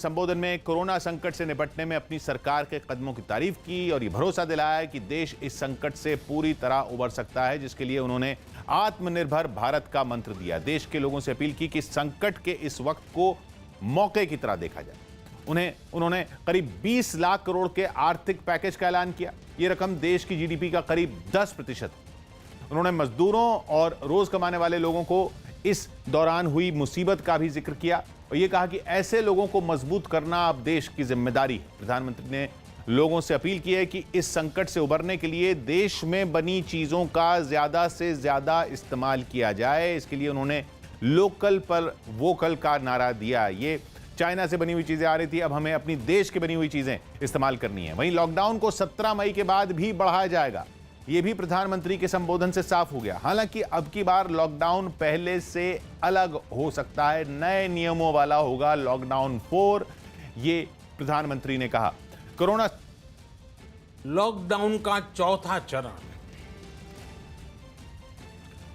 संबोधन में कोरोना संकट से निपटने में अपनी सरकार के कदमों की तारीफ की और ये भरोसा दिलाया कि देश इस संकट से पूरी तरह उबर सकता है, जिसके लिए उन्होंने आत्मनिर्भर भारत का मंत्र दिया। देश के लोगों से अपील की कि संकट के इस वक्त को मौके की तरह देखा जाए। उन्होंने करीब 20 लाख करोड़ के आर्थिक पैकेज का ऐलान किया। ये रकम देश की जीडीपी का करीब 10% है। उन्होंने मजदूरों और रोज कमाने वाले लोगों को इस दौरान हुई मुसीबत का भी जिक्र किया और यह कहा कि ऐसे लोगों को मजबूत करना अब देश की जिम्मेदारी है। प्रधानमंत्री ने लोगों से अपील की है कि इस संकट से उबरने के लिए देश में बनी चीजों का ज्यादा से ज्यादा इस्तेमाल किया जाए। इसके लिए उन्होंने लोकल पर वोकल का नारा दिया। ये चाइना से बनी हुई चीजें आ रही थी, अब हमें अपनी देश की बनी हुई चीजें इस्तेमाल करनी है। वहीं लॉकडाउन को 17 मई के बाद भी बढ़ाया जाएगा, यह भी प्रधानमंत्री के संबोधन से साफ हो गया। हालांकि अब की बार लॉकडाउन पहले से अलग हो सकता है, नए नियमों वाला होगा लॉकडाउन 4, ये प्रधानमंत्री ने कहा। कोरोना लॉकडाउन का चौथा चरण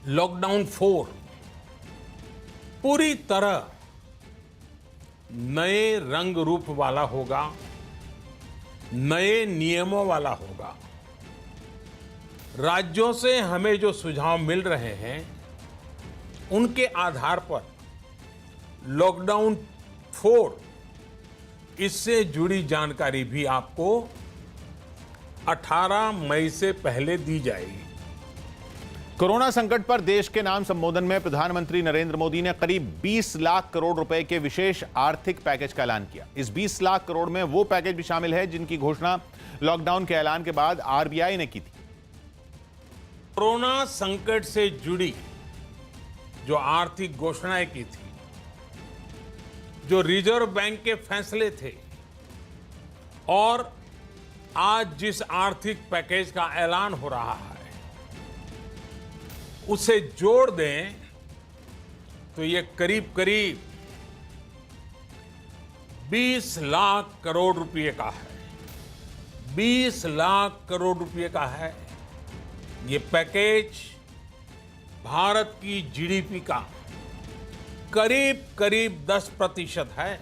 लॉकडाउन 4 पूरी तरह नए रंग रूप वाला होगा, नए नियमों वाला होगा। राज्यों से हमें जो सुझाव मिल रहे हैं उनके आधार पर लॉकडाउन 4 इससे जुड़ी जानकारी भी आपको 18 मई से पहले दी जाएगी। कोरोना संकट पर देश के नाम संबोधन में प्रधानमंत्री नरेंद्र मोदी ने करीब 20 लाख करोड़ रुपए के विशेष आर्थिक पैकेज का ऐलान किया। इस 20 लाख करोड़ में वो पैकेज भी शामिल है जिनकी घोषणा लॉकडाउन के ऐलान के बाद आरबीआई ने की थी। कोरोना संकट से जुड़ी जो आर्थिक घोषणाएं की थी, जो रिजर्व बैंक के फैसले थे और आज जिस आर्थिक पैकेज का ऐलान हो रहा है, उसे जोड़ दें तो ये करीब करीब 20 लाख करोड़ रुपए का है। 20 लाख करोड़ रुपए का है। ये पैकेज भारत की जीडीपी का करीब करीब 10% है।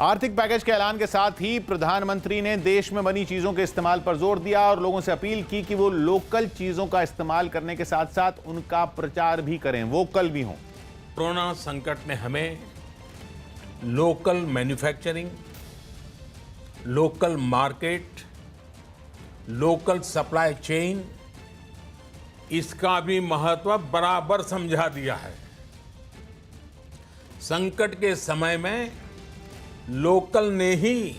आर्थिक पैकेज के ऐलान के साथ ही प्रधानमंत्री ने देश में बनी चीजों के इस्तेमाल पर जोर दिया और लोगों से अपील की कि वो लोकल चीजों का इस्तेमाल करने के साथ साथ उनका प्रचार भी करें, वोकल भी हों। कोरोना संकट ने हमें local manufacturing, local market, local supply chain, इसका भी महत्व बराबर समझा दिया है। संकट के समय में लोकल ने ही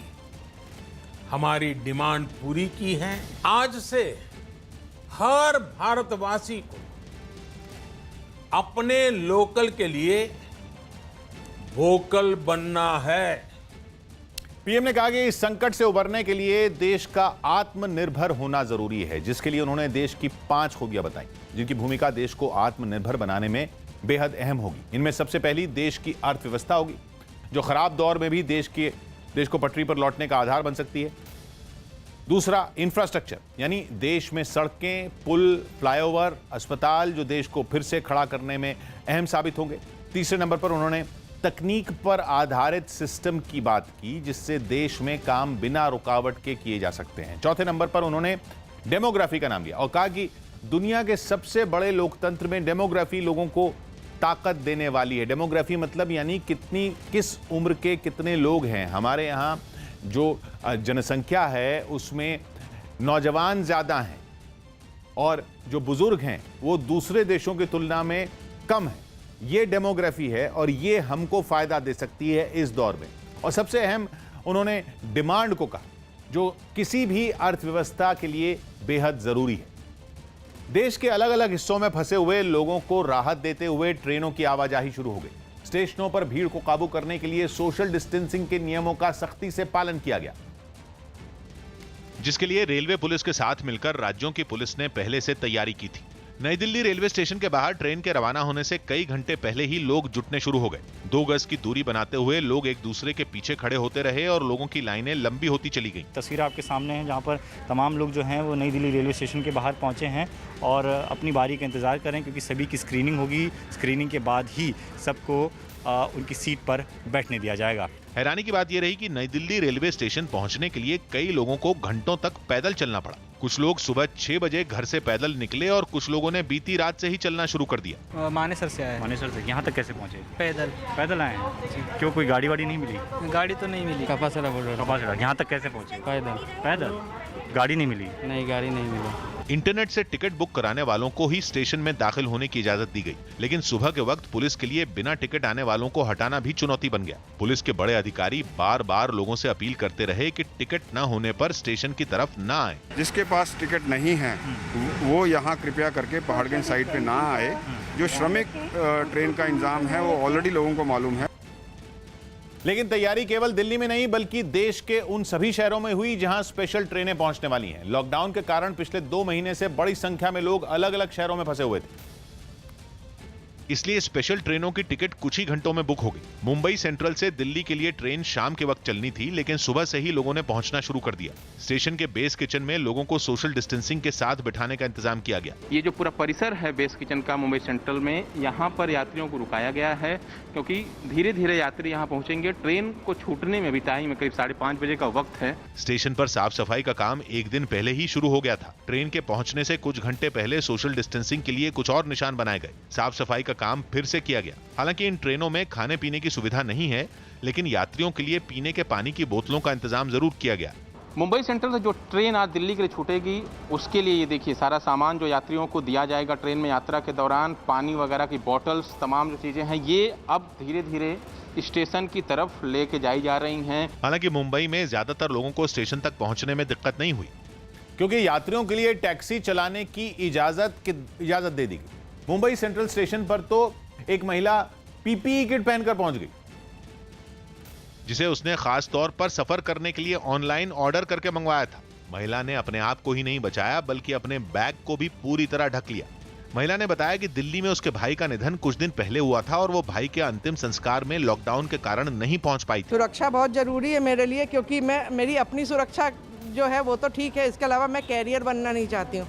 हमारी डिमांड पूरी की है। आज से हर भारतवासी को अपने लोकल के लिए वोकल बनना है। पीएम ने कहा कि इस संकट से उबरने के लिए देश का आत्मनिर्भर होना जरूरी है, जिसके लिए उन्होंने देश की 5 खूबियां बताई जिनकी भूमिका देश को आत्मनिर्भर बनाने में बेहद अहम होगी। इनमें सबसे पहली देश की अर्थव्यवस्था होगी, जो खराब दौर में भी देश को पटरी पर लौटने का आधार बन सकती है। दूसरा, इंफ्रास्ट्रक्चर, यानी देश में सड़कें, पुल, फ्लाईओवर, अस्पताल जो देश को फिर से खड़ा करने में अहम साबित होंगे। तीसरे नंबर पर उन्होंने तकनीक पर आधारित सिस्टम की बात की, जिससे देश में काम बिना रुकावट के किए जा सकते हैं। चौथे नंबर पर उन्होंने डेमोग्राफी का नाम लिया और कहा कि दुनिया के सबसे बड़े लोकतंत्र में डेमोग्राफी लोगों को ताकत देने वाली है। डेमोग्राफी मतलब यानी किस उम्र के कितने लोग हैं। हमारे यहाँ जो जनसंख्या है उसमें नौजवान ज़्यादा हैं और जो बुजुर्ग हैं वो दूसरे देशों की तुलना में कम हैं। ये डेमोग्राफी है और ये हमको फ़ायदा दे सकती है इस दौर में। और सबसे अहम उन्होंने डिमांड को कहा, जो किसी भी अर्थव्यवस्था के लिए बेहद ज़रूरी है। देश के अलग अलग हिस्सों में फंसे हुए लोगों को राहत देते हुए ट्रेनों की आवाजाही शुरू हो गई। स्टेशनों पर भीड़ को काबू करने के लिए सोशल डिस्टेंसिंग के नियमों का सख्ती से पालन किया गया, जिसके लिए रेलवे पुलिस के साथ मिलकर राज्यों की पुलिस ने पहले से तैयारी की थी। नई दिल्ली रेलवे स्टेशन के बाहर ट्रेन के रवाना होने से कई घंटे पहले ही लोग जुटने शुरू हो गए। 2 गज की दूरी बनाते हुए लोग एक दूसरे के पीछे खड़े होते रहे और लोगों की लाइनें लंबी होती चली गईं। तस्वीर आपके सामने है, जहां पर तमाम लोग जो हैं वो नई दिल्ली रेलवे स्टेशन के बाहर पहुंचे हैं और अपनी बारी का इंतज़ार करें, क्योंकि सभी की स्क्रीनिंग होगी। स्क्रीनिंग के बाद ही सबको उनकी सीट पर बैठने दिया जाएगा। हैरानी की बात यह रही कि नई दिल्ली रेलवे स्टेशन पहुंचने के लिए कई लोगों को घंटों तक पैदल चलना पड़ा। कुछ लोग सुबह 6 बजे घर से पैदल निकले और कुछ लोगों ने बीती रात से ही चलना शुरू कर दिया। मानेसर से आए। मानेसर से यहाँ तक कैसे पहुँचे? पैदल। पैदल आए हैं? क्यों, कोई गाड़ी वाड़ी नहीं मिली? गाड़ी तो नहीं मिली। कपासड़ा बोल रहा। कपासड़ा। यहाँ तक कैसे पहुँचे? पैदल। पैदल? गाड़ी नहीं मिली? नहीं, गाड़ी नहीं मिली। इंटरनेट से टिकट बुक कराने वालों को ही स्टेशन में दाखिल होने की इजाजत दी गई, लेकिन सुबह के वक्त पुलिस के लिए बिना टिकट आने वालों को हटाना भी चुनौती बन गया। पुलिस के बड़े अधिकारी बार बार लोगों से अपील करते रहे कि टिकट न होने पर स्टेशन की तरफ न आए। जिसके पास टिकट नहीं है वो यहाँ कृपया करके पहाड़गंज साइड पे ना आए। जो श्रमिक ट्रेन का इंतजाम है वो ऑलरेडी लोगों को मालूम है। लेकिन तैयारी केवल दिल्ली में नहीं बल्कि देश के उन सभी शहरों में हुई जहां स्पेशल ट्रेनें पहुंचने वाली हैं। लॉकडाउन के कारण पिछले 2 महीने से बड़ी संख्या में लोग अलग अलग शहरों में फंसे हुए थे, इसलिए स्पेशल ट्रेनों की टिकट कुछ ही घंटों में बुक हो गई। मुंबई सेंट्रल से दिल्ली के लिए ट्रेन शाम के वक्त चलनी थी, लेकिन सुबह से ही लोगों ने पहुंचना शुरू कर दिया। स्टेशन के बेस किचन में लोगों को सोशल डिस्टेंसिंग के साथ बिठाने का इंतजाम किया गया। ये जो पूरा परिसर है बेस किचन का मुंबई सेंट्रल में, यहाँ पर यात्रियों को रुकाया गया है क्योंकि धीरे धीरे यात्री यहाँ पहुंचेंगे। ट्रेन को छूटने में भी टाइम करीब 5:30 बजे का वक्त है। स्टेशन पर साफ सफाई का काम एक दिन पहले ही शुरू हो गया था। ट्रेन के पहुंचने से कुछ घंटे पहले सोशल डिस्टेंसिंग के लिए कुछ और निशान बनाए गए। साफ सफाई का काम फिर से किया गया। हालांकि इन ट्रेनों में खाने पीने की सुविधा नहीं है, लेकिन यात्रियों के लिए पीने के पानी की बोतलों का इंतजाम जरूर किया गया। मुंबई सेंट्रल से जो ट्रेन आज दिल्ली के लिए छूटेगी उसके लिए ये देखिए सारा सामान जो यात्रियों को दिया जाएगा ट्रेन में यात्रा के दौरान, पानी वगैरह की बोतल्स, तमाम जो चीजें हैं ये अब धीरे धीरे स्टेशन की तरफ लेके जाई जा रही हैं। हालांकि मुंबई में ज्यादातर लोगों को स्टेशन तक पहुंचने में दिक्कत नहीं हुई, क्योंकि यात्रियों के लिए टैक्सी चलाने की इजाजत दे दी गई। मुंबई सेंट्रल स्टेशन पर तो एक महिला पीपीई किट पहनकर पहुंच गई, जिसे उसने खास तौर पर सफर करने के लिए ऑनलाइन ऑर्डर करके मंगवाया था। महिला ने अपने आप को ही नहीं बचाया बल्कि अपने बैग को भी पूरी तरह ढक लिया। महिला ने बताया कि दिल्ली में उसके भाई का निधन कुछ दिन पहले हुआ था और वो भाई के अंतिम संस्कार में लॉकडाउन के कारण नहीं पहुंच पाई थी। सुरक्षा बहुत जरूरी है मेरे लिए, क्योंकि मेरी अपनी सुरक्षा जो है वो तो ठीक है, इसके अलावा मैं कैरियर बनना नहीं चाहती हूँ।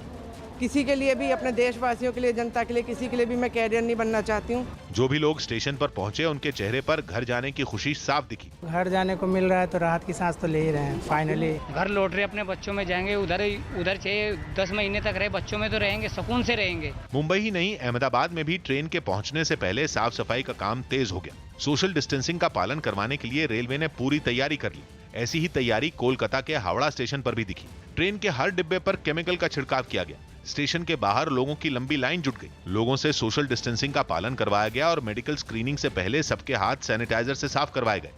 किसी के लिए भी, अपने देशवासियों के लिए, जनता के लिए, किसी के लिए भी मैं कैरियर नहीं बनना चाहती हूँ। जो भी लोग स्टेशन पर पहुंचे उनके चेहरे पर घर जाने की खुशी साफ दिखी। घर जाने को मिल रहा है तो राहत की सांस तो ले ही रहे हैं। फाइनली घर लौट रहे, अपने बच्चों में जाएंगे। उधर चाहिए 10 महीने तक रहे, बच्चों में तो रहेंगे, सुकून से रहेंगे। मुंबई ही नहीं, अहमदाबाद में भी ट्रेन के पहुंचने से पहले साफ सफाई का काम तेज हो गया। सोशल डिस्टेंसिंग का पालन करवाने के लिए रेलवे ने पूरी तैयारी कर ली। ऐसी ही तैयारी कोलकाता के हावड़ा स्टेशन पर भी दिखी। ट्रेन के हर डिब्बे पर केमिकल का छिड़काव किया गया। स्टेशन के बाहर लोगों की लंबी लाइन जुट गई। लोगों से सोशल डिस्टेंसिंग का पालन करवाया गया और मेडिकल स्क्रीनिंग से पहले सबके हाथ सैनिटाइजर से साफ करवाए गए।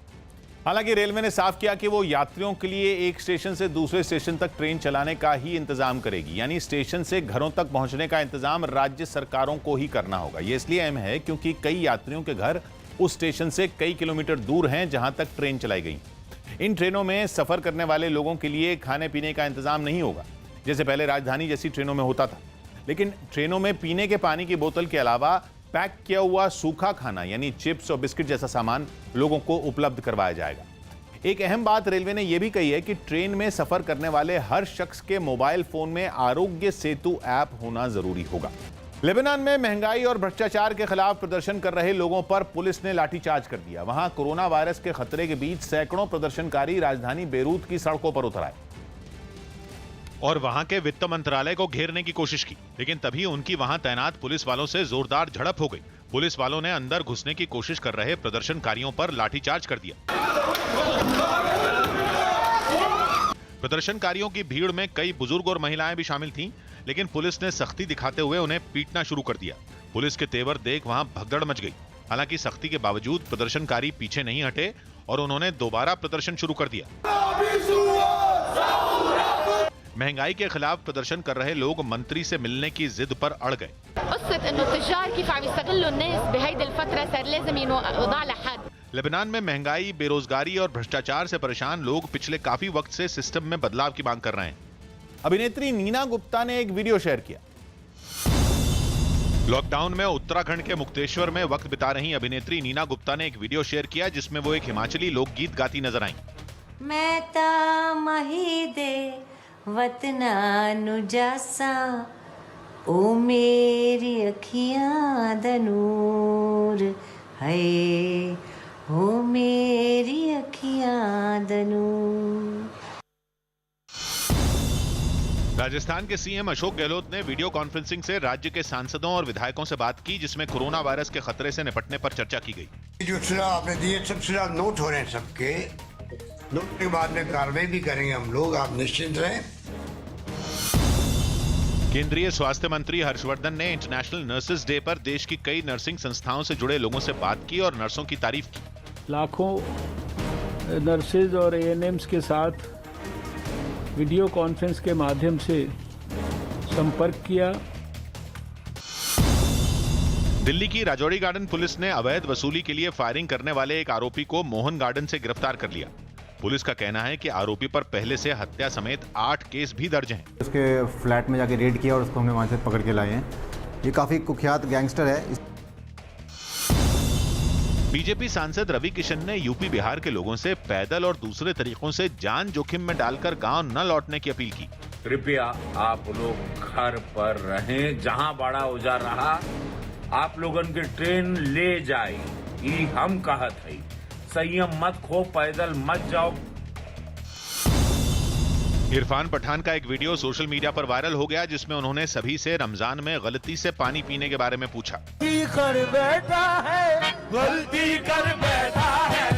हालांकि रेलवे ने साफ किया कि वो यात्रियों के लिए एक स्टेशन से दूसरे स्टेशन तक ट्रेन चलाने का ही इंतजाम करेगी, यानी स्टेशन से घरों तक पहुंचने का इंतजाम राज्य सरकारों को ही करना होगा। ये इसलिए अहम है क्योंकि कई यात्रियों के घर उस स्टेशन से कई किलोमीटर दूर हैं जहां तक ट्रेन चलाई गई। इन ट्रेनों में सफर करने वाले लोगों के लिए खाने पीने का इंतजाम नहीं होगा, जैसे पहले राजधानी जैसी ट्रेनों में होता था। लेकिन ट्रेनों में पीने के पानी की बोतल के अलावा पैक किया हुआ सूखा खाना यानी चिप्स और बिस्किट जैसा सामान लोगों को उपलब्ध करवाया जाएगा। एक अहम बात रेलवे ने यह भी कही है कि ट्रेन में सफर करने वाले हर शख्स के मोबाइल फोन में आरोग्य सेतु ऐप होना जरूरी होगा। लेबनान में महंगाई और भ्रष्टाचार के खिलाफ प्रदर्शन कर रहे लोगों पर पुलिस ने लाठीचार्ज कर दिया। वहां कोरोना वायरस के खतरे के बीच सैकड़ों प्रदर्शनकारी राजधानी बेरूत की सड़कों पर उतर आए और वहां के वित्त मंत्रालय को घेरने की कोशिश की, लेकिन तभी उनकी वहां तैनात पुलिस वालों से जोरदार झड़प हो गई। पुलिस वालों ने अंदर घुसने की कोशिश कर रहे प्रदर्शनकारियों पर लाठीचार्ज कर दिया। प्रदर्शनकारियों की भीड़ में कई बुजुर्ग और महिलाएं भी शामिल थीं, लेकिन पुलिस ने सख्ती दिखाते हुए उन्हें पीटना शुरू कर दिया। पुलिस के तेवर देख वहां भगदड़ मच गई। हालांकि सख्ती के बावजूद प्रदर्शनकारी पीछे नहीं हटे और उन्होंने दोबारा प्रदर्शन शुरू कर दिया। महंगाई के खिलाफ प्रदर्शन कर रहे लोग मंत्री से मिलने की जिद पर अड़ गए। लेबनान में महंगाई, बेरोजगारी और भ्रष्टाचार से परेशान लोग पिछले काफी वक्त से सिस्टम में बदलाव की मांग कर रहे हैं। अभिनेत्री नीना गुप्ता ने एक वीडियो शेयर किया। लॉकडाउन में उत्तराखंड के मुक्तेश्वर में वक्त बिता रही अभिनेत्री नीना गुप्ता ने एक वीडियो शेयर किया जिसमें वो एक हिमाचली लोकगीत गाती नजर आई। मैं ता मही दे वतना नु जासा ओ मेरी अखियां दा नूर है हो मेरी अखियां दनू। राजस्थान के सीएम अशोक गहलोत ने वीडियो कॉन्फ्रेंसिंग से राज्य के सांसदों और विधायकों से बात की, जिसमें कोरोना वायरस के खतरे से निपटने पर चर्चा की गई। जो सुझाव आपने दिए सब सुझाव नोट हो रहे हैं सबके, नोट के बाद में कार्रवाई भी करेंगे हम लोग, आप निश्चिंत रहें। केंद्रीय स्वास्थ्य मंत्री हर्षवर्धन ने इंटरनेशनल नर्सेज डे पर देश की कई नर्सिंग संस्थाओं से जुड़े लोगों से बात की और नर्सों की तारीफ की। लाखों नर्सेज और एएनएम्स के साथ वीडियो कॉन्फ्रेंस के माध्यम से संपर्क किया। दिल्ली की राजौरी गार्डन पुलिस ने अवैध वसूली के लिए फायरिंग करने वाले एक आरोपी को मोहन गार्डन से गिरफ्तार कर लिया। पुलिस का कहना है कि आरोपी पर पहले से हत्या समेत 8 केस भी दर्ज हैं। उसके फ्लैट में जाके रेड किया और उसको हमने वहां से पकड़ के लाए हैं। ये काफी कुख्यात गैंगस्टर है। बीजेपी सांसद रवि किशन ने यूपी बिहार के लोगों से पैदल और दूसरे तरीकों से जान जोखिम में डालकर गांव न लौटने की अपील की। कृपया आप लोग घर पर रहें, जहां बड़ा उजार रहा आप लोगन के ट्रेन ले जाए, ये हम कहत है। संयम मत खो, पैदल मत जाओ। इरफान पठान का एक वीडियो सोशल मीडिया पर वायरल हो गया, जिसमें उन्होंने सभी से रमजान में गलती से पानी पीने के बारे में पूछा। गलती कर बैठा है, गलती कर बैठा है,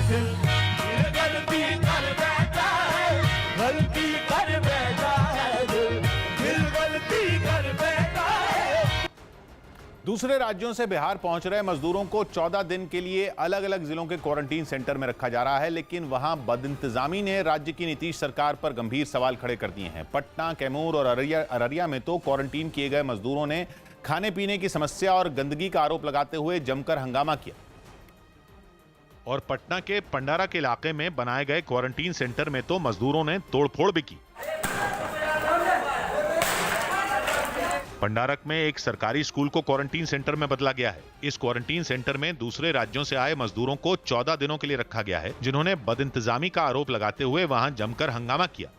गलती कर बैठा है, गलती कर बैठा है, दिल गलती कर बैठा है। दूसरे राज्यों से बिहार पहुंच रहे मजदूरों को 14 दिन के लिए अलग अलग जिलों के क्वारंटीन सेंटर में रखा जा रहा है, लेकिन वहां बदइंतजामी ने राज्य की नीतीश सरकार पर गंभीर सवाल खड़े कर दिए हैं। पटना, कैमूर और अररिया में तो क्वारंटीन किए गए मजदूरों ने खाने पीने की समस्या और गंदगी का आरोप लगाते हुए जमकर हंगामा किया। और पटना के पंडारा के इलाके में बनाए गए क्वारंटीन सेंटर में तो मजदूरों ने तोड़फोड़ भी की। पंडारक में एक सरकारी स्कूल को क्वारंटीन सेंटर में बदला गया है। इस क्वारंटीन सेंटर में दूसरे राज्यों से आए मजदूरों को 14 दिनों के लिए रखा गया है, जिन्होंने बदइंतजामी का आरोप लगाते हुए वहां जमकर हंगामा किया।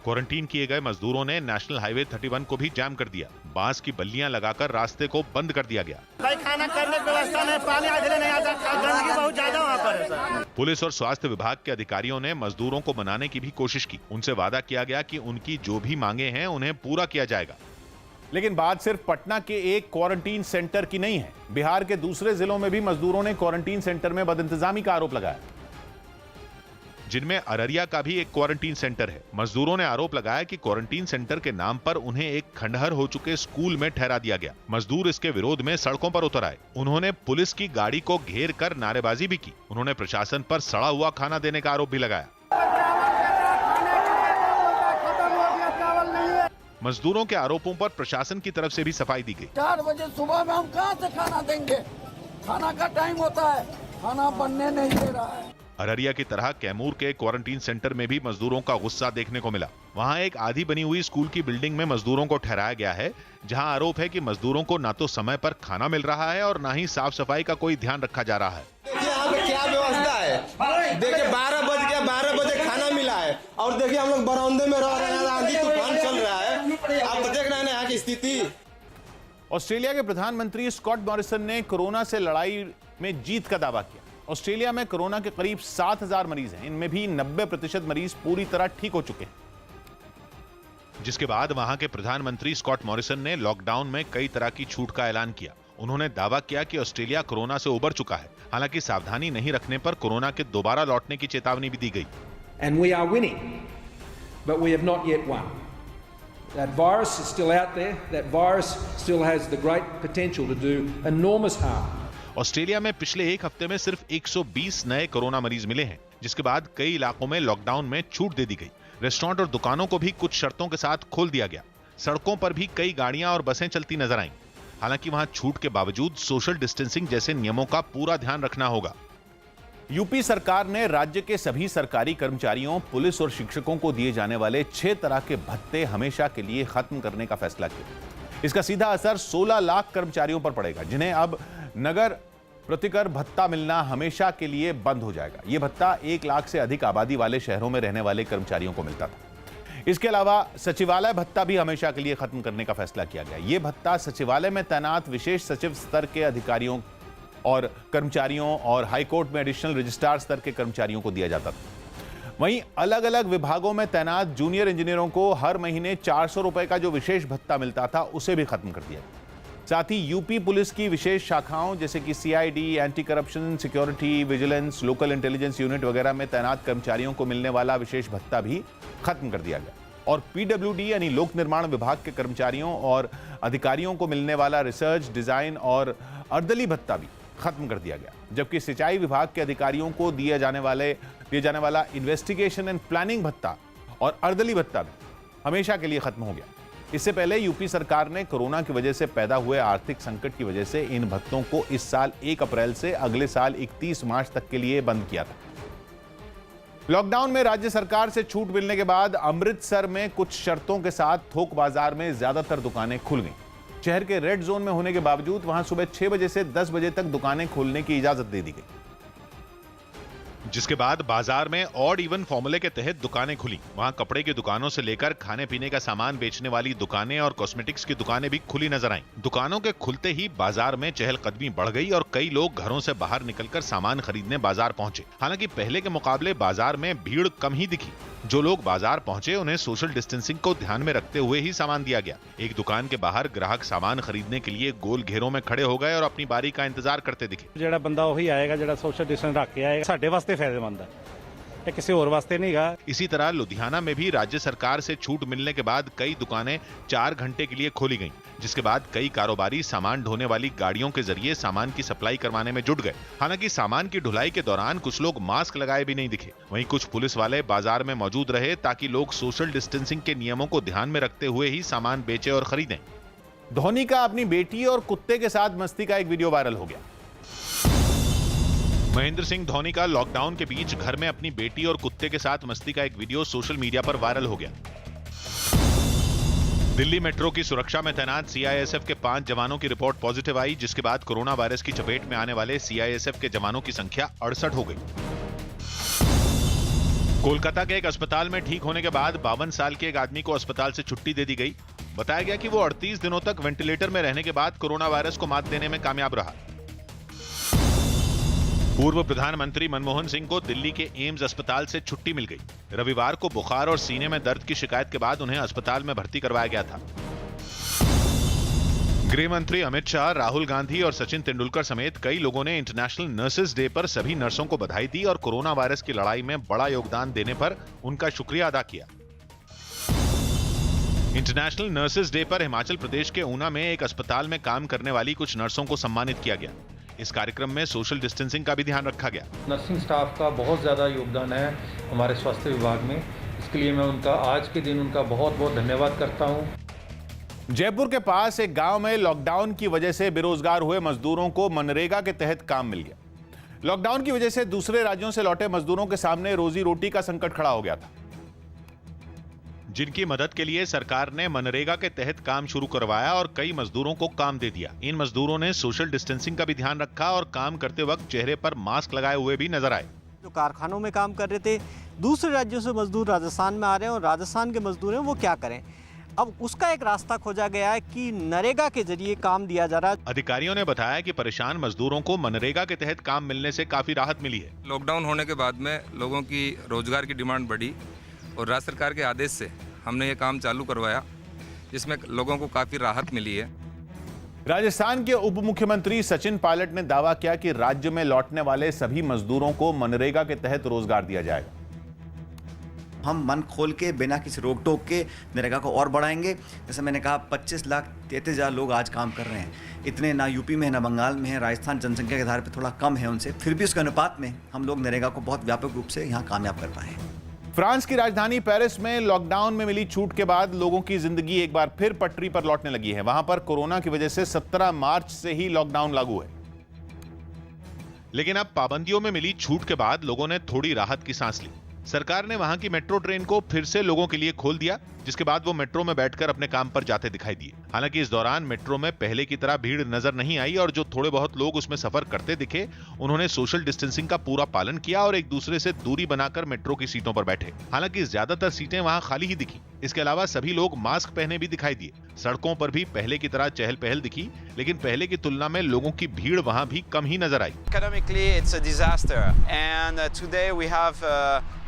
क्वारंटीन किए गए मजदूरों ने नेशनल हाईवे 31 को भी जाम कर दिया। बांस की बल्लियां लगाकर रास्ते को बंद कर दिया गया। भाई खाना करने की व्यवस्था नहीं, पानी आधे नहीं आता, गंदगी बहुत ज्यादा वहाँ पर है सर। पुलिस और स्वास्थ्य विभाग के अधिकारियों ने मजदूरों को मनाने की भी कोशिश की। उनसे वादा किया गया कि उनकी जो भी मांगे हैं उन्हें पूरा किया जाएगा। लेकिन बात सिर्फ पटना के एक क्वारंटीन सेंटर की नहीं है। बिहार के दूसरे जिलों में भी मजदूरों ने क्वारंटीन सेंटर में बदइंतजामी का आरोप लगाया, जिनमें अररिया का भी एक क्वारंटीन सेंटर है। मजदूरों ने आरोप लगाया कि क्वारंटीन सेंटर के नाम पर उन्हें एक खंडहर हो चुके स्कूल में ठहरा दिया गया। मजदूर इसके विरोध में सड़कों पर उतर आए। उन्होंने पुलिस की गाड़ी को घेर कर नारेबाजी भी की। उन्होंने प्रशासन पर सड़ा हुआ खाना देने का आरोप भी लगाया। मजदूरों के आरोपों पर प्रशासन की तरफ से भी सफाई दी गई। 4 बजे सुबह में हम कहाँ से खाना देंगे? खाना का टाइम होता है, खाना बनने नहीं दे रहा है। अररिया की तरह कैमूर के क्वारंटीन सेंटर में भी मजदूरों का गुस्सा देखने को मिला। वहां एक आधी बनी हुई स्कूल की बिल्डिंग में मजदूरों को ठहराया गया है, जहां आरोप है कि मजदूरों को ना तो समय पर खाना मिल रहा है और ना ही साफ सफाई का कोई ध्यान रखा जा रहा है। देखिए यहाँ पे क्या व्यवस्था है, देखिए 12 बज गया, 12 बजे खाना मिला है और देखिए हम लोग बरामदे में रह रहे हैं, आंधी तूफान चल रहा है, आप तो देख रहे हैं यहाँ की स्थिति। ऑस्ट्रेलिया के प्रधानमंत्री स्कॉट मॉरिसन ने कोरोना से लड़ाई में जीत का दावा किया। ऑस्ट्रेलिया में कोरोना के करीब 7,000 मरीज हैं। इनमें भी 90% मरीज पूरी तरह ठीक हो चुके हैं। जिसके बाद वहां के प्रधानमंत्री स्कॉट मॉरिसन ने लॉकडाउन में कई तरह की छूट का ऐलान किया। उन्होंने दावा किया कि ऑस्ट्रेलिया कोरोना से उबर चुका है। हालांकि सावधानी नहीं रखने पर कोरोना के दोबारा लौटने की चेतावनी भी दी गई। And we are winning, but we have not yet won. That virus is still out there. That virus still has the great potential to do enormous harm. Australia में पिछले एक हफ्ते में सिर्फ 120 नए कोरोना मरीज मिले हैं, जिसके बाद कई इलाकों में लॉकडाउन में छूट दे दी गई। रेस्टोरेंट और दुकानों को भी कुछ शर्तों के साथ खोल दिया गया। सड़कों पर भी कई गाड़ियां और बसें चलती नजर आईं। हालांकि वहां छूट के बावजूद सोशल डिस्टेंसिंग जैसे नियमों का पूरा ध्यान रखना होगा। यूपी सरकार ने राज्य के सभी सरकारी कर्मचारियों, पुलिस और शिक्षकों को दिए जाने वाले 6 तरह के भत्ते हमेशा के लिए खत्म करने का फैसला किया। इसका सीधा असर 16 लाख कर्मचारियों पर पड़ेगा, जिन्हें अब नगर प्रतिकर भत्ता मिलना हमेशा के लिए बंद हो जाएगा। यह भत्ता 1 लाख से अधिक आबादी वाले शहरों में रहने वाले कर्मचारियों को मिलता था। इसके अलावा सचिवालय भत्ता भी हमेशा के लिए खत्म करने का फैसला किया गया। यह भत्ता सचिवालय में तैनात विशेष सचिव स्तर के अधिकारियों और कर्मचारियों और हाईकोर्ट में एडिशनल रजिस्ट्रार स्तर के कर्मचारियों को दिया जाता था। वहीं अलग अलग विभागों में तैनात जूनियर इंजीनियरों को हर महीने 400 रुपए का जो विशेष भत्ता मिलता था उसे भी खत्म कर दिया। साथ ही यूपी पुलिस की विशेष शाखाओं जैसे कि CID, anti corruption, security, vigilance, local intelligence unit वगैरह में तैनात कर्मचारियों को मिलने वाला विशेष भत्ता भी खत्म कर दिया गया। और पीडब्ल्यूडी यानी लोक निर्माण विभाग के कर्मचारियों और अधिकारियों को मिलने वाला रिसर्च, डिजाइन और अर्दली भत्ता भी खत्म कर दिया गया। जबकि सिंचाई विभाग के अधिकारियों को दिए जाने वाला इन्वेस्टिगेशन एंड प्लानिंग भत्ता और अर्दली भत्ता भी हमेशा के लिए खत्म हो गया। इससे पहले यूपी सरकार ने कोरोना की वजह से पैदा हुए आर्थिक संकट की वजह से इन भत्तों को इस साल 1 अप्रैल से अगले साल 31 मार्च तक के लिए बंद किया था। लॉकडाउन में राज्य सरकार से छूट मिलने के बाद अमृतसर में कुछ शर्तों के साथ थोक बाजार में ज्यादातर दुकानें खुल गईं। शहर के रेड जोन में होने के बावजूद वहां सुबह 6 बजे से 10 बजे तक दुकानें खोलने की इजाजत दे दी गई, जिसके बाद बाजार में ऑड इवन फॉर्मूले के तहत दुकानें खुली। वहां कपड़े की दुकानों से लेकर खाने पीने का सामान बेचने वाली दुकानें और कॉस्मेटिक्स की दुकानें भी खुली नजर आईं। दुकानों के खुलते ही बाजार में चहलकदमी बढ़ गई और कई लोग घरों से बाहर निकलकर सामान खरीदने बाजार पहुंचे। हालांकि पहले के मुकाबले बाजार में भीड़ कम ही दिखी। जो लोग बाजार पहुंचे उन्हें सोशल डिस्टेंसिंग को ध्यान में रखते हुए ही सामान दिया गया। एक दुकान के बाहर ग्राहक सामान खरीदने के लिए गोल घेरों में खड़े हो गए और अपनी बारी का इंतजार करते दिखे। ਜਿਹੜਾ ਬੰਦਾ ਉਹੀ ਆਏਗਾ ਜਿਹੜਾ ਸੋਸ਼ਲ ਡਿਸਟੈਂਸ ਰੱਖ ਕੇ ਆਏਗਾ, ਸਾਡੇ ਵਾਸਤੇ ਫਾਇदेमंद है, ये किसी और वास्ते नहीं गा। इसी तरह लुधियाना में भी राज्य सरकार से छूट मिलने के बाद कई दुकानें 4 घंटे के लिए खोली गईं, जिसके बाद कई कारोबारी सामान ढोने वाली गाड़ियों के जरिए सामान की सप्लाई करवाने में जुट गए। हालांकि सामान की ढुलाई के दौरान कुछ लोग मास्क लगाए भी नहीं दिखे। वहीं कुछ पुलिस वाले बाजार में मौजूद रहे ताकि लोग सोशल डिस्टेंसिंग के नियमों को ध्यान में रखते हुए ही सामान बेचे और खरीदें। धोनी का अपनी बेटी और कुत्ते के साथ मस्ती का एक वीडियो वायरल हो गया। महेंद्र सिंह धोनी का लॉकडाउन के बीच घर में अपनी बेटी और कुत्ते के साथ मस्ती का एक वीडियो सोशल मीडिया पर वायरल हो गया। दिल्ली मेट्रो की सुरक्षा में तैनात सीआईएसएफ के 5 जवानों की रिपोर्ट पॉजिटिव आई, जिसके बाद कोरोना वायरस की चपेट में आने वाले सीआईएसएफ के जवानों की संख्या 68 हो गई। कोलकाता के एक अस्पताल में ठीक होने के बाद 52 साल के एक आदमी को अस्पताल से छुट्टी दे दी गई। बताया गया कि वो 38 दिनों तक वेंटिलेटर में रहने के बाद कोरोना वायरस को मात देने में कामयाब रहा। पूर्व प्रधानमंत्री मनमोहन सिंह को दिल्ली के एम्स अस्पताल से छुट्टी मिल गई। रविवार को बुखार और सीने में दर्द की शिकायत के बाद उन्हें अस्पताल में भर्ती करवाया गया था। गृह मंत्री अमित शाह, राहुल गांधी और सचिन तेंदुलकर समेत कई लोगों ने इंटरनेशनल नर्सेज डे पर सभी नर्सों को बधाई दी और कोरोना वायरस की लड़ाई में बड़ा योगदान देने पर उनका शुक्रिया अदा किया। इंटरनेशनल नर्सेज डे पर हिमाचल प्रदेश के ऊना में एक अस्पताल में काम करने वाली कुछ नर्सों को सम्मानित किया गया। इस कार्यक्रम में सोशल डिस्टेंसिंग का भी ध्यान रखा गया। नर्सिंग स्टाफ का बहुत ज़्यादा योगदान है हमारे स्वास्थ्य विभाग में, इसके लिए मैं उनका आज के दिन उनका बहुत बहुत धन्यवाद करता हूं। जयपुर के पास एक गांव में लॉकडाउन की वजह से बेरोजगार हुए मजदूरों को मनरेगा के तहत काम मिल गया। लॉकडाउन की वजह से दूसरे राज्यों से लौटे मजदूरों के सामने रोजी रोटी का संकट खड़ा हो गया था, जिनकी मदद के लिए सरकार ने मनरेगा के तहत काम शुरू करवाया और कई मजदूरों को काम दे दिया। इन मजदूरों ने सोशल डिस्टेंसिंग का भी ध्यान रखा और काम करते वक्त चेहरे पर मास्क लगाए हुए भी नजर आए। जो कारखानों में काम कर रहे थे, दूसरे राज्यों से मजदूर राजस्थान में आ रहे हैं और राजस्थान के मजदूर हैं, वो क्या करें? अब उसका एक रास्ता खोजा गया है कि नरेगा के जरिए काम दिया जा रहा है। अधिकारियों ने बताया कि परेशान मजदूरों को मनरेगा के तहत काम मिलने से काफी राहत मिली है। लॉकडाउन होने के बाद में लोगों की रोजगार की डिमांड बढ़ी और राज्य सरकार के आदेश से हमने ये काम चालू करवाया, जिसमें लोगों को काफी राहत मिली है। राजस्थान के उप मुख्यमंत्री सचिन पायलट ने दावा किया कि राज्य में लौटने वाले सभी मजदूरों को मनरेगा के तहत रोजगार दिया जाएगा। हम मन खोल के बिना किसी रोक टोक के नरेगा को और बढ़ाएंगे। जैसे मैंने कहा 25,33,000 लोग आज काम कर रहे हैं। इतने ना यूपी में ना बंगाल में है। राजस्थान जनसंख्या के आधार पर थोड़ा कम है उनसे, फिर भी उसके अनुपात में हम लोग नरेगा को बहुत व्यापक रूप से यहाँ कामयाब कर पाए। फ्रांस की राजधानी पेरिस में लॉकडाउन में मिली छूट के बाद लोगों की जिंदगी एक बार फिर पटरी पर लौटने लगी है। वहां पर कोरोना की वजह से 17 मार्च से ही लॉकडाउन लागू है, लेकिन अब पाबंदियों में मिली छूट के बाद लोगों ने थोड़ी राहत की सांस ली। सरकार ने वहां की मेट्रो ट्रेन को फिर से लोगों के लिए खोल दिया। जिसके बाद वो मेट्रो में बैठकर अपने काम पर जाते दिखाई दिए। हालांकि इस दौरान मेट्रो में पहले की तरह भीड़ नजर नहीं आई और जो थोड़े बहुत लोग उसमें सफर करते दिखे उन्होंने सोशल डिस्टेंसिंग का पूरा पालन किया और एक दूसरे से दूरी बनाकर मेट्रो की सीटों पर बैठे। हालांकि ज्यादातर सीटें वहां खाली ही दिखी। इसके अलावा सभी लोग मास्क पहने भी दिखाई दिए। सड़कों पर भी पहले की तरह चहल पहल दिखी, लेकिन पहले की तुलना में लोगों की भीड़ वहां भी कम ही नजर आई। Economically, it's a disaster, and today we have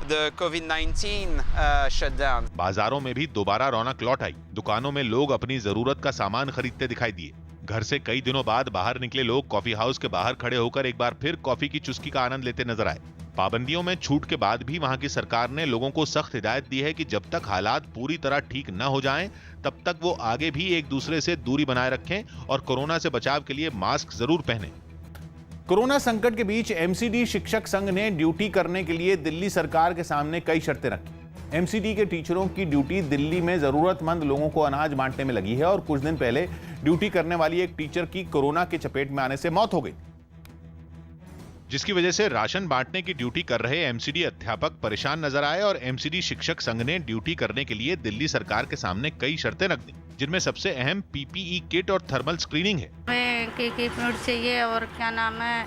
the COVID-19 shutdown. बाजारों में भी दोबारा रौनक लौट आई। दुकानों में लोग अपनी जरूरत का सामान खरीदते दिखाई दिए। घर से कई दिनों बाद बाहर निकले लोग कॉफी हाउस के बाहर खड़े होकर एक बार फिर कॉफी की चुस्की का आनंद लेते नजर आए। पाबंदियों में छूट के बाद भी वहां की सरकार ने लोगों को सख्त हिदायत दी है कि जब तक हालात पूरी तरह ठीक न हो जाएं, तब तक वो आगे भी एक दूसरे से दूरी बनाए रखें और कोरोना से बचाव के लिए मास्क जरूर पहनें। कोरोना संकट के बीच एमसीडी शिक्षक संघ ने ड्यूटी करने के लिए दिल्ली सरकार के सामने कई शर्तें रखी। एमसीडी के टीचरों की ड्यूटी दिल्ली में जरूरतमंद लोगों को अनाज बांटने में लगी है और कुछ दिन पहले ड्यूटी करने वाली एक टीचर की कोरोना की चपेट में आने से मौत हो गई, जिसकी वजह से राशन बांटने की ड्यूटी कर रहे एमसीडी अध्यापक परेशान नजर आए और एमसीडी शिक्षक संघ ने ड्यूटी करने के लिए दिल्ली सरकार के सामने कई शर्तें रख दी, जिनमें सबसे अहम पीपीई किट और थर्मल स्क्रीनिंग है। किट चाहिए और क्या नाम है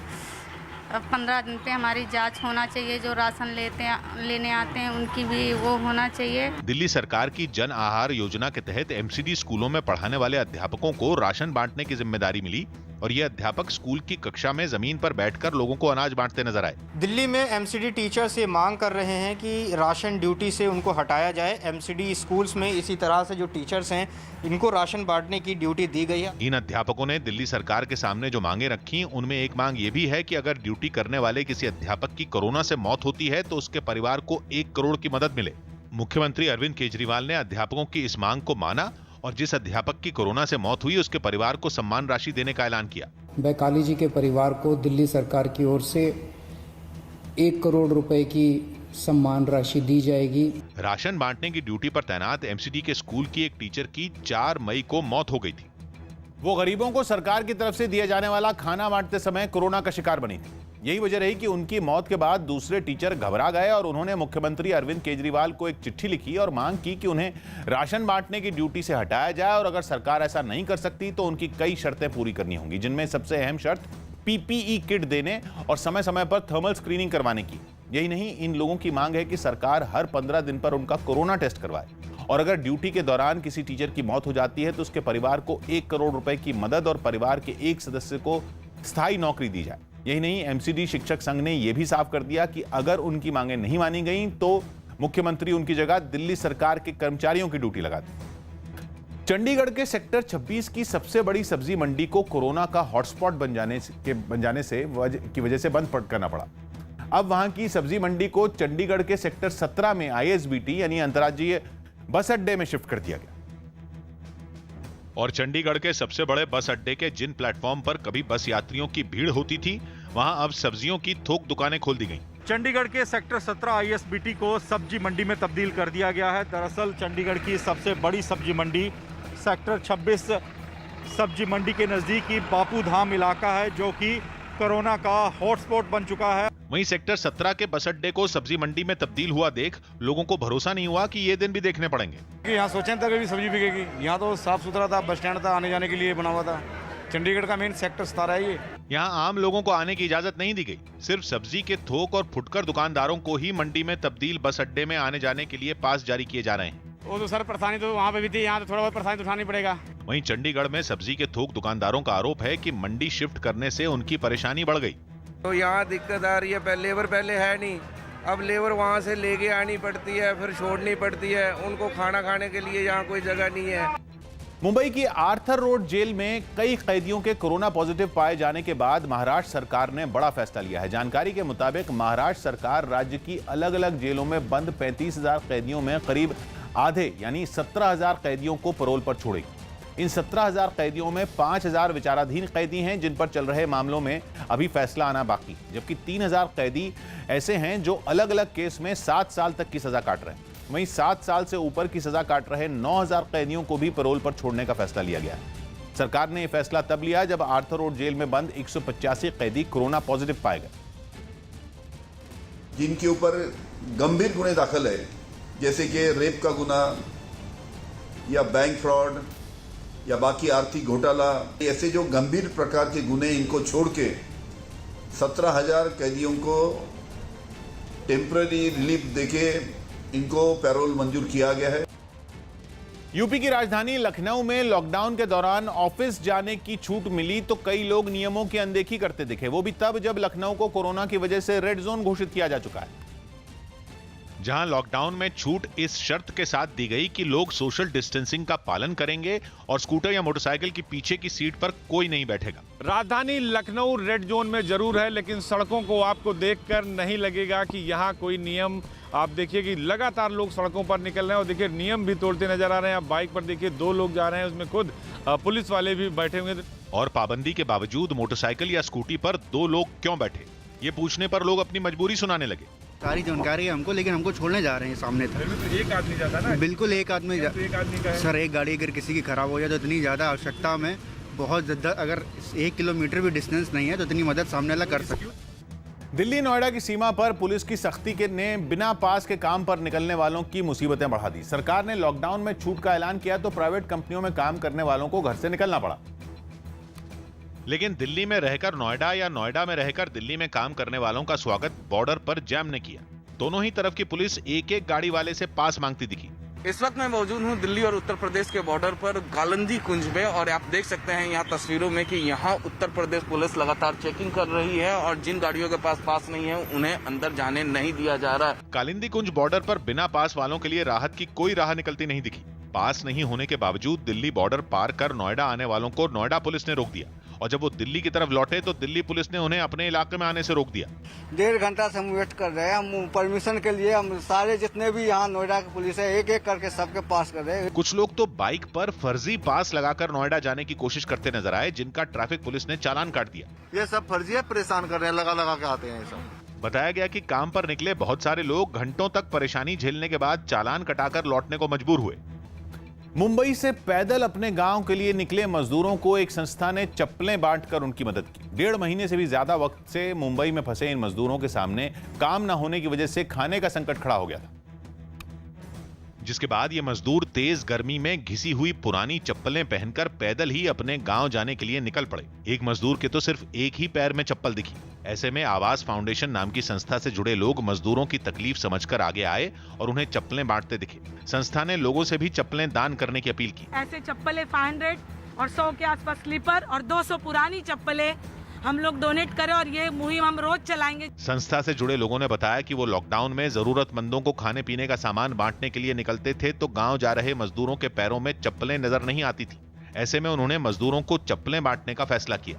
15 दिन पे हमारी जांच होना चाहिए। जो राशन लेने आते हैं उनकी भी वो होना चाहिए। दिल्ली सरकार की जन आहार योजना के तहत एमसीडी स्कूलों में पढ़ाने वाले अध्यापकों को राशन बांटने की जिम्मेदारी मिली और ये अध्यापक स्कूल की कक्षा में जमीन पर बैठकर लोगों को अनाज बांटते नजर आए। दिल्ली में एमसीडी टीचर्स ये मांग कर रहे हैं कि राशन ड्यूटी से उनको हटाया जाए। एमसीडी स्कूल्स में इसी तरह से जो टीचर्स हैं इनको राशन बांटने की ड्यूटी दी गई है। इन अध्यापकों ने दिल्ली सरकार के सामने जो मांगे रखी, उनमें एक मांग ये भी है कि अगर ड्यूटी करने वाले किसी अध्यापक की कोरोना से मौत होती है तो उसके परिवार को 1 करोड़ की मदद मिले। मुख्यमंत्री अरविंद केजरीवाल ने अध्यापकों की इस मांग को माना और जिस अध्यापक की कोरोना से मौत हुई उसके परिवार को सम्मान राशि देने का ऐलान किया। बैकाली जी के परिवार को दिल्ली सरकार की ओर से 1 करोड़ रुपए की सम्मान राशि दी जाएगी। राशन बांटने की ड्यूटी पर तैनात एमसीडी के स्कूल की एक टीचर की 4 मई को मौत हो गई थी। वो गरीबों को सरकार की तरफ से दिया जाने वाला खाना बांटते समय कोरोना का शिकार बनी थी। यही वजह रही कि उनकी मौत के बाद दूसरे टीचर घबरा गए और उन्होंने मुख्यमंत्री अरविंद केजरीवाल को एक चिट्ठी लिखी और मांग की कि उन्हें राशन बांटने की ड्यूटी से हटाया जाए और अगर सरकार ऐसा नहीं कर सकती तो उनकी कई शर्तें पूरी करनी होंगी, जिनमें सबसे अहम शर्त पीपीई किट देने और समय समय पर थर्मल स्क्रीनिंग करवाने की। यही नहीं, इन लोगों की मांग है कि सरकार हर 15 दिन पर उनका कोरोना टेस्ट करवाए और अगर ड्यूटी के दौरान किसी टीचर की मौत हो जाती है तो उसके परिवार को 1 करोड़ रुपए की मदद और परिवार के एक सदस्य को स्थायी नौकरी दी जाए। यही नहीं, एमसीडी शिक्षक संघ ने यह भी साफ कर दिया कि अगर उनकी मांगें नहीं मानी गई तो मुख्यमंत्री उनकी जगह दिल्ली सरकार के कर्मचारियों की ड्यूटी लगा दी। चंडीगढ़ के सेक्टर 26 की सबसे बड़ी सब्जी मंडी को कोरोना का हॉटस्पॉट बन जाने की वजह से बंद करना पड़ा। अब वहां की सब्जी मंडी को चंडीगढ़ के सेक्टर 17 में आईएसबीटी यानी अंतर्राज्यीय बस अड्डे में शिफ्ट कर दिया गया। और चंडीगढ़ के सबसे बड़े बस अड्डे के जिन प्लेटफॉर्म पर कभी बस यात्रियों की भीड़ होती थी, वहां अब सब्जियों की थोक दुकानें खोल दी गईं। चंडीगढ़ के सेक्टर 17 आईएसबीटी को सब्जी मंडी में तब्दील कर दिया गया है। दरअसल चंडीगढ़ की सबसे बड़ी सब्जी मंडी सेक्टर 26 सब्जी मंडी के नजदीक ही बापू धाम इलाका है, जो कि कोरोना का हॉटस्पॉट बन चुका है। वहीं सेक्टर 17 के बस अड्डे को सब्जी मंडी में तब्दील हुआ देख लोगों को भरोसा नहीं हुआ कि ये दिन भी देखने पड़ेंगे। यहाँ सोचें तक भी सब्जी बिकेगी, यहाँ तो साफ सुथरा था, बस स्टैंड था, आने जाने के लिए बना हुआ था। चंडीगढ़ का मेन सेक्टर 17 है ये। यहाँ आम लोगों को आने की इजाजत नहीं दी गई। सिर्फ सब्जी के थोक और फुटकर दुकानदारों को ही मंडी में तब्दील बस अड्डे में आने जाने के लिए पास जारी किए जा रहे हैं। वो तो सर परेशानी तो वहाँ पे भी थी, यहाँ तो थोड़ा बहुत परेशानी तो उठानी पड़ेगा। वहीं चंडीगढ़ में सब्जी के थोक दुकानदारों का आरोप है कि मंडी शिफ्ट करने से उनकी परेशानी बढ़ गई। तो यहाँ दिक्कत आ रही है, लेबर पहले है नहीं, अब लेबर वहाँ से लेके आनी पड़ती है, फिर छोड़नी पड़ती है, उनको खाना खाने के लिए यहाँ कोई जगह नहीं है। मुंबई की आर्थर रोड जेल में कई कैदियों के कोरोना पॉजिटिव पाए जाने के बाद महाराष्ट्र सरकार ने बड़ा फैसला लिया है। जानकारी के मुताबिक महाराष्ट्र सरकार राज्य की अलग अलग जेलों में बंद 35,000 कैदियों में करीब आधे यानी 17,000 कैदियों को पैरोल पर छोड़ेगी। इन 17,000 कैदियों में 5,000 विचाराधीन कैदी हैं जिन पर चल रहे मामलों में अभी फैसला आना बाकी, जबकि 3,000 कैदी ऐसे हैं जो अलग अलग केस में 7 साल तक की सजा काट रहे हैं। वहीं 7 साल से ऊपर की सजा काट रहे 9,000 कैदियों को भी पैरोल पर छोड़ने का फैसला लिया गया है। सरकार ने यह फैसला तब लिया जब आर्थर रोड जेल में बंद 185 कैदी कोरोना पॉजिटिव पाए गए। जिनके ऊपर गंभीर गुने दाखिल है, जैसे कि रेप का गुना, या बैंक फ्रॉड या बाकी आर्थिक घोटाला, ऐसे जो गंभीर प्रकार के गुने इनको छोड़ के 17,000 कैदियों को टेम्पररी रिलीफ देके इनको पैरोल मंजूर किया गया है। यूपी की राजधानी लखनऊ में लॉकडाउन के दौरान ऑफिस जाने की छूट मिली तो कई लोग नियमों की अनदेखी करते दिखे, वो भी तब जब लखनऊ को कोरोना की वजह से रेड जोन घोषित किया जा चुका है। जहां लॉकडाउन में छूट इस शर्त के साथ दी गई कि लोग सोशल डिस्टेंसिंग का पालन करेंगे और स्कूटर या मोटरसाइकिल की पीछे की सीट पर कोई नहीं बैठेगा। राजधानी लखनऊ रेड जोन में जरूर है, लेकिन सड़कों को आपको देखकर नहीं लगेगा कि यहाँ कोई नियम। आप देखिए कि लगातार लोग सड़कों पर निकल रहे हैं और देखिए नियम भी तोड़ते नजर आ रहे हैं। आप बाइक पर देखिए 2 लोग जा रहे हैं, उसमें खुद पुलिस वाले भी बैठे हुए। और पाबंदी के बावजूद मोटरसाइकिल या स्कूटी पर 2 लोग क्यों बैठे, ये पूछने पर लोग अपनी मजबूरी सुनाने लगे। सारी जानकारी है हमको, लेकिन हमको छोड़ने जा रहे हैं सामने तक। तो एक आदमी जाता ना? बिल्कुल एक आदमी तो एक आदमी का है। सर एक गाड़ी अगर किसी की खराब हो जाए तो इतनी ज़्यादा आवश्यकता में बहुत ज़्यादा, अगर 1 किलोमीटर भी डिस्टेंस नहीं है तो इतनी मदद सामने वाला कर सकते। दिल्ली नोएडा की सीमा पर पुलिस की सख्ती ने बिना पास के काम पर निकलने वालों की मुसीबतें बढ़ा दी। सरकार ने लॉकडाउन में छूट का ऐलान किया तो प्राइवेट कंपनियों में काम करने वालों को घर से निकलना पड़ा। लेकिन दिल्ली में रहकर नोएडा या नोएडा में रहकर दिल्ली में काम करने वालों का स्वागत बॉर्डर पर जैम ने किया। दोनों ही तरफ की पुलिस एक-एक गाड़ी वाले से पास मांगती दिखी। इस वक्त मैं मौजूद हूं दिल्ली और उत्तर प्रदेश के बॉर्डर पर कालिंदी कुंज में, और आप देख सकते हैं यहाँ तस्वीरों में कि यहाँ उत्तर प्रदेश पुलिस लगातार चेकिंग कर रही है और जिन गाड़ियों के पास नहीं है उन्हें अंदर जाने नहीं दिया जा रहा है। कालिंदी कुंज बॉर्डर पर बिना पास वालों के लिए राहत की कोई राह निकलती नहीं दिखी। पास नहीं होने के बावजूद दिल्ली बॉर्डर पार कर नोएडा आने वालों को नोएडा पुलिस ने रोक दिया और जब वो दिल्ली की तरफ लौटे तो दिल्ली पुलिस ने उन्हें अपने इलाके में आने से रोक दिया। 1.5 घंटा से हम वेट कर रहे हैं, हम परमिशन के लिए। हम सारे जितने भी यहाँ नोएडा की पुलिस है एक-एक करके सबके पास कर रहे हैं। कुछ लोग तो बाइक पर फर्जी पास लगाकर नोएडा जाने की कोशिश करते नजर आए, जिनका ट्रैफिक पुलिस ने चालान काट दिया। ये सब फर्जी है, परेशान कर रहे हैं, लगा के आते हैं सब। बताया गया कि काम पर निकले बहुत सारे लोग घंटों तक परेशानी झेलने के बाद चालान कटाकर लौटने को मजबूर हुए। मुंबई से पैदल अपने गांव के लिए निकले मजदूरों को एक संस्था ने चप्पलें बांटकर उनकी मदद की। 1.5 महीने से भी ज्यादा वक्त से मुंबई में फंसे इन मजदूरों के सामने काम न होने की वजह से खाने का संकट खड़ा हो गया था, जिसके बाद ये मजदूर तेज गर्मी में घिसी हुई पुरानी चप्पलें पहनकर पैदल ही अपने गांव जाने के लिए निकल पड़े। एक मजदूर के तो सिर्फ एक ही पैर में चप्पल दिखी। ऐसे में आवास फाउंडेशन नाम की संस्था से जुड़े लोग मजदूरों की तकलीफ समझकर आगे आए और उन्हें चप्पलें बांटते दिखे। संस्था ने लोगों से भी चप्पलें दान करने की अपील की। ऐसे चप्पलें 500 और 100 के आसपास स्लीपर और 200 पुरानी चप्पलें हम लोग डोनेट करें और ये मुहिम हम रोज चलाएंगे। संस्था से जुड़े लोगों ने बताया कि वो लॉकडाउन में जरूरतमंदों को खाने पीने का सामान बांटने के लिए निकलते थे तो गांव जा रहे मजदूरों के पैरों में चप्पलें नजर नहीं आती थी। ऐसे में उन्होंने मजदूरों को चप्पलें बांटने का फैसला किया।